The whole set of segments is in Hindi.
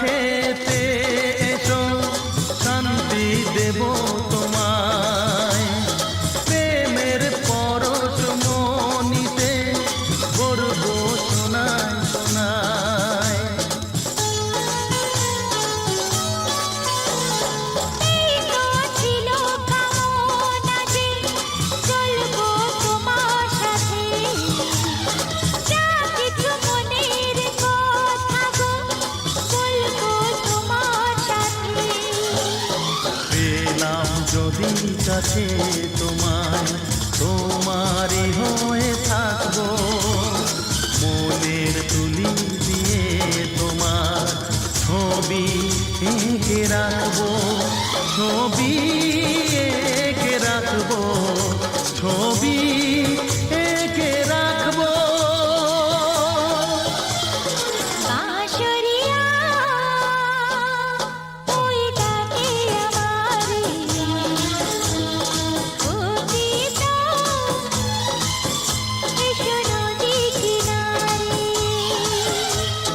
কাছেতে এসো, শান্তি দেব তোমায়। প্রেমের পরশ মনিতে করব শোনায় শোনায়। যদি কাছে তোমায়, তোমারই হয়ে থাকবো। মনের তুলি দিয়ে তোমার ছবি এঁকে রাখবো, ছবি এঁকে রাখবো, ছবি এঁকে রাখবো।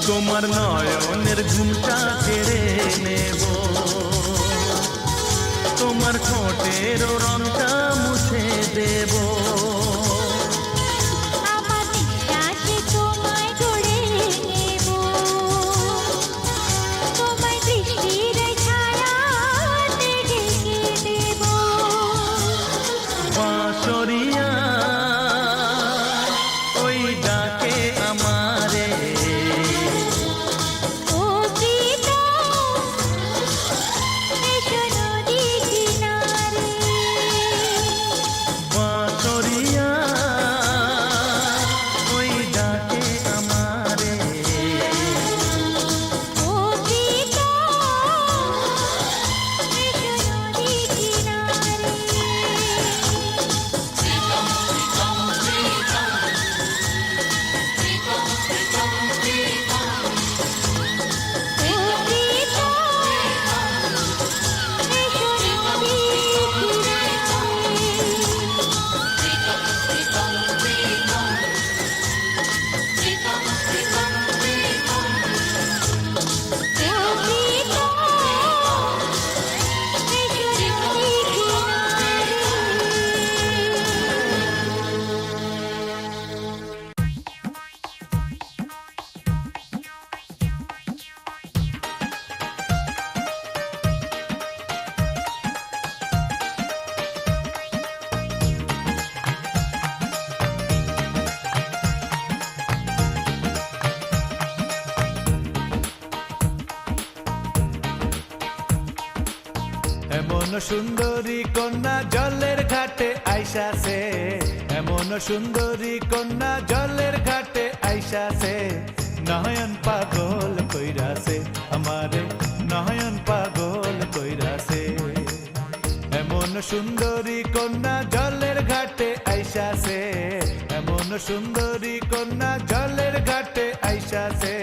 তোমার নয়নের ঘুমটা কেড়ে নেব, তোমার ঠোঁটের রংটা মুছে দেব। বাঁশরিয়া ওই ডাকে আমারে, বাঁশরিয়া ওই ডাকে আমারে। এমন সুন্দরী কন্যা জলের ঘাটে আইসাছে, এমন সুন্দরী কন্যা জলের ঘাটে আইসাছে। নয়ন পাগল কইরাছে আমারে, নয়ন পাগল কইরাছে। এমন সুন্দরী কন্যা জলের ঘাটে আইসাছে, এমন সুন্দরী কন্যা জলের ঘাটে আইসাছে।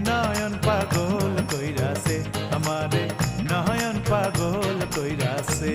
নয়ন পাগল কইরাছে আমারে, নয়ন পাগল কইরাছে।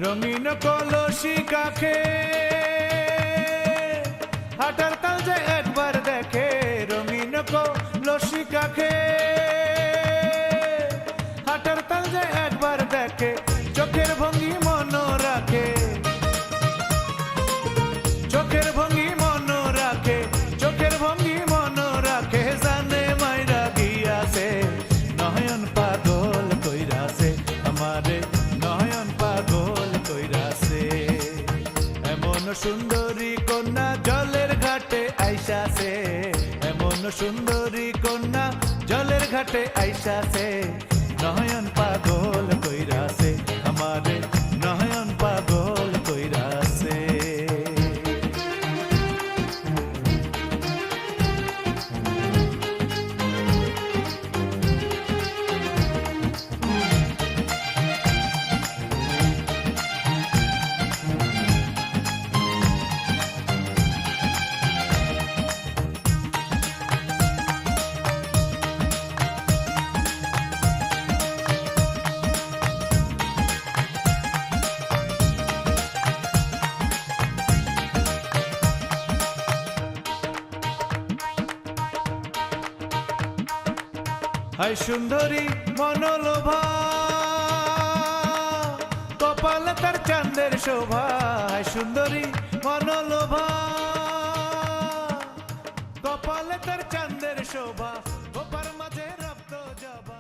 রঙিন কলসি কাখে হাটার তাল যে একবার দেখে, রঙিন কলসি কাখে হাটার তাল যে একবার দেখে। চোখের ভঙ্গি মন রাখে, চোখের ভঙ্গি মন রাখে, চোখের ভঙ্গি মন রাখে। জানে মাইরা গিয়াছে, নয়ন পাগল কইরাছে আমারে, নয়ন পাগল কইরাছে। এমন সুন্দরী কন্যা জলের ঘাটে আইসাছে, এমন সুন্দরী কন্যা জলের ঘাটে আইসাছে। নয়ন পাগল কইরাছে আমারে, নয়ন পাগল কইরাছে। হায় সুন্দরী মনোলোভা, কপালে তার চাঁদের শোভা। হায় সুন্দরী মনোলোভা, কপালে তার চাঁদের শোভা, গোপার মাঝে রক্ত জবা।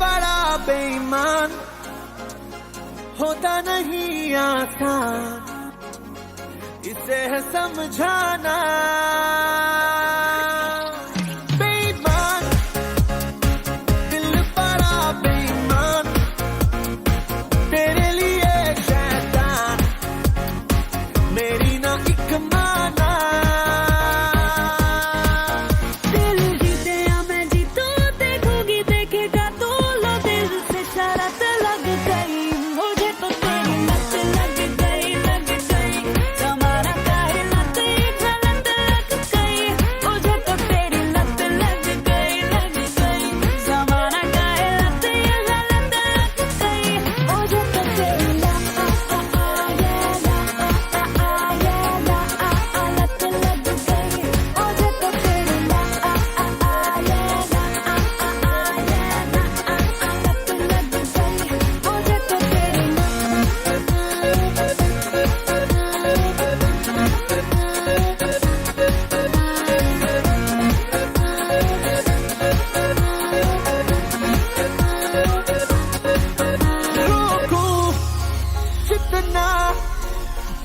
बड़ा बेईमान होता नहीं आसान, इसे है समझाना। बेईमान दिल बड़ा बेईमान, तेरे लिए शैतान मेरी ना एक माना। दिल जीते या मैं जीतूं, देखोगी देखेगा तू, लो दिल से शरारत लग गई मुझे तो तेरी लत लग गई, लग गई जमाना का है लत, गलत लग गई मुझे तो तेरी लत लग गई, लग गई जमाना का है लत, गलत लग गई मुझे तो तेरी लत लग गई, मुझे तो तेरी रोकूं जितना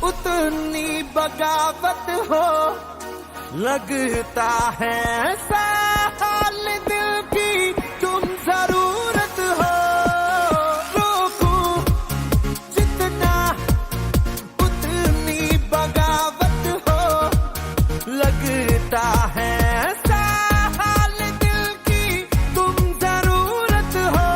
उतनी बगावत हो, लगता है साल दिल की तुम जरूरत हो। रोकूं जितना उतनी बगावत हो, लगता है साल दिल की तुम जरूरत हो।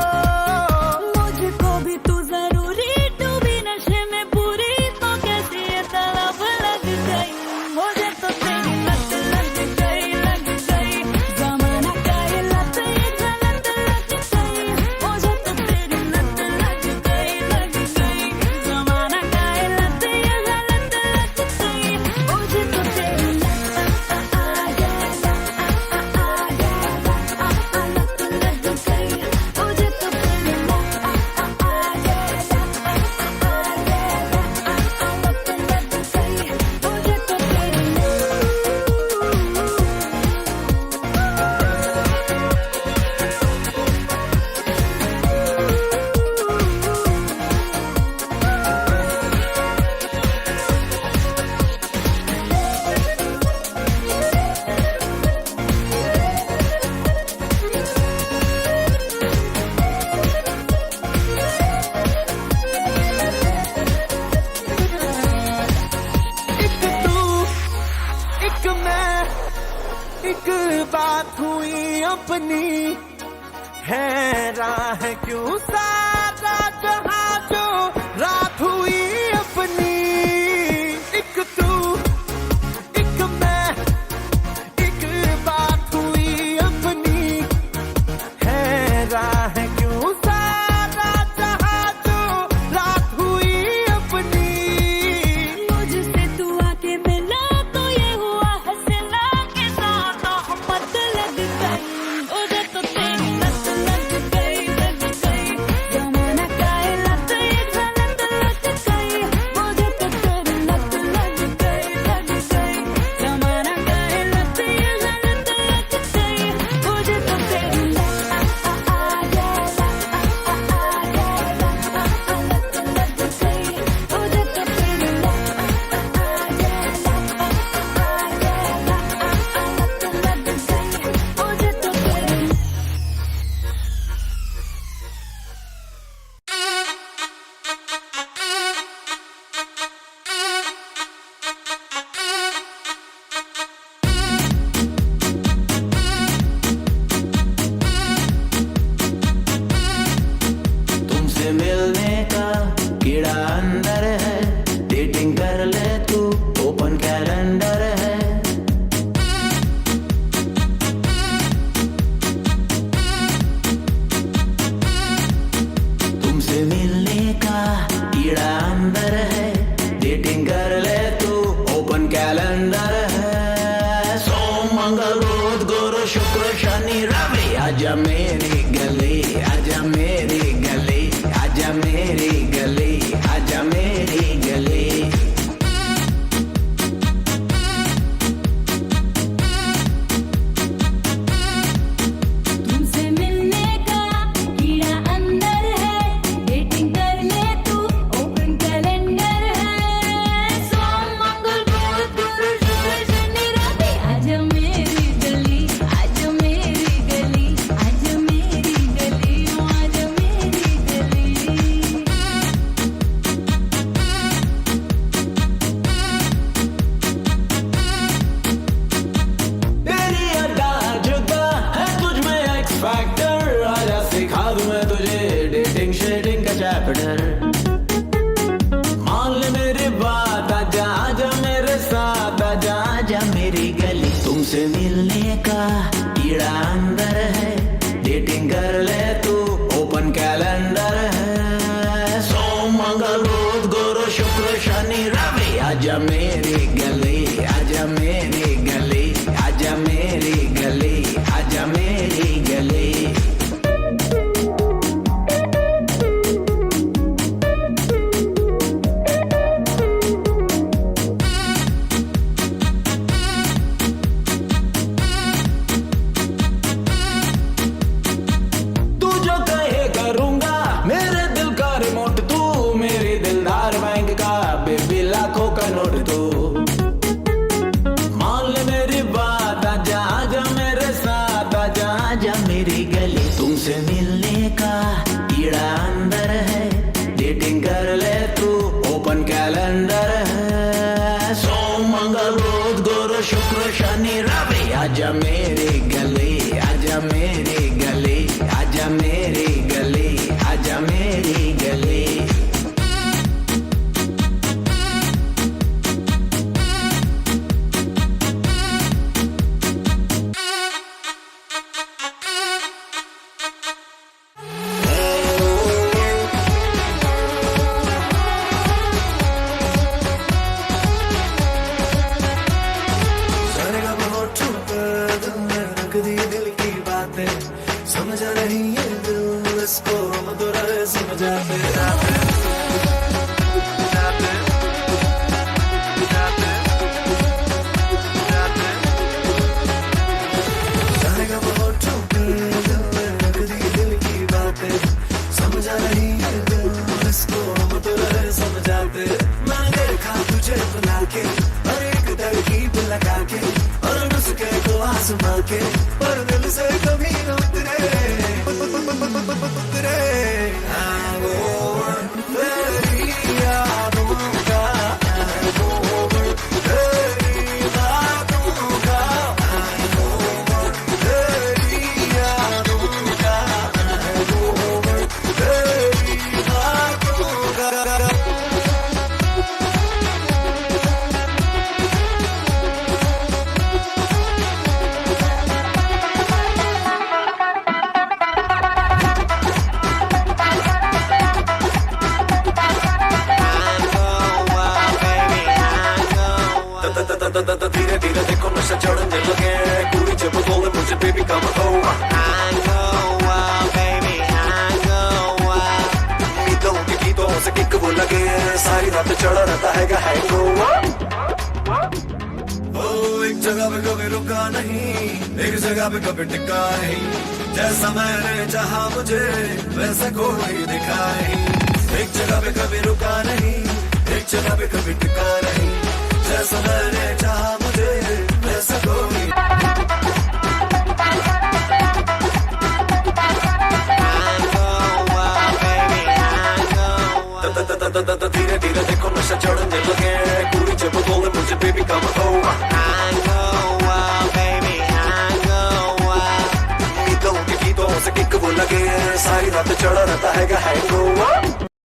मुझको भी तू जरूरी, डूबी नशे में पूरी तो कैसी ये तलब लग गई मुझे तो तेरी लत लग गई, लग गई जमाना का ये लत, ये गलत लग गई मुझे तो तेरी लत लग गई, लग गई जमाना का ये लत, ये गलत लग गई मुझे तो तेरी लत लग गई, मुझे तो तेरी एक तू एक मैं, एक बात हुई अपनी, हैरान है क्यों सारा जहां जो रात हुई अपनी। एक तू एक मैं, एक बात हुई अपनी, हैरान है क्यों सारा जहां जो रात हुई अपनी। मुझसे तू आके मिला तो ये हुआ हंसना के साथ मोहब्बत लग गई मुझे तो तेरी लत लग गई, लग गई आजा मेरे गले, आजा मेरे गले, आजा मेरे गले, आजा मेरे गले। तू जो कहे करूंगा, मेरे दिल का रिमोट तू, मेरे दिलदार बैंक का बेबी लाखों का नोट तू। मान ले मेरी बात, आजा आजा मेरे साथ, आजा आजा मेरे गले। तुमसे मिलने का कीड़ा अंदर है, डेटिंग कर ले तू, ओपन कैलेंडर है। सोम मंगल बुध गुरु शुक्र शनि रवि, आजा मेरे गले, आजा मेरे गले, आजा मेरे गले, आजा मेरे गले। समझ रही है दिल इसको, हम तो रहे समझाते जाएगा बहुत ठोकर, दिल में रख दी दिल की बातें। समझ रही है दिल इसको, हम तो रहे समझाते। मैंने देखा तुझे बुला के, और एक तरकीब लगा के, और नुस्खे को आजमा के, पर दिल से कभी न उतरे उतरे। तेरी यादों का तेरी बातों का, तेरी यादों का तेरी बातों का। धीरे धीरे देखो नशा चढ़ने लगे, कुड़ी जब बोले मुझे बेबी कम over। गीतों के गीतों से किक वो लगे, सारी रात चढ़ा रहता है हैंगओवर। ओ एक जगह पे कभी रुका नहीं, एक जगह पे कभी टिका नहीं, जैसा मैंने चाहा मुझे वैसा कोई दिखा नहीं। एक जगह पे कभी रुका नहीं, एक जगह पे कभी टिका नहीं, जैसा मैंने चाहा मुझे वैसा कोई। धीरे धीरे देखो नशा चढ़ने लगे, कुड़ी जब बोले मुझे बेबी कम over। गीतों के गीतों से किक वो लगे, सारी रात चढ़ा रहता है हैंगओवर।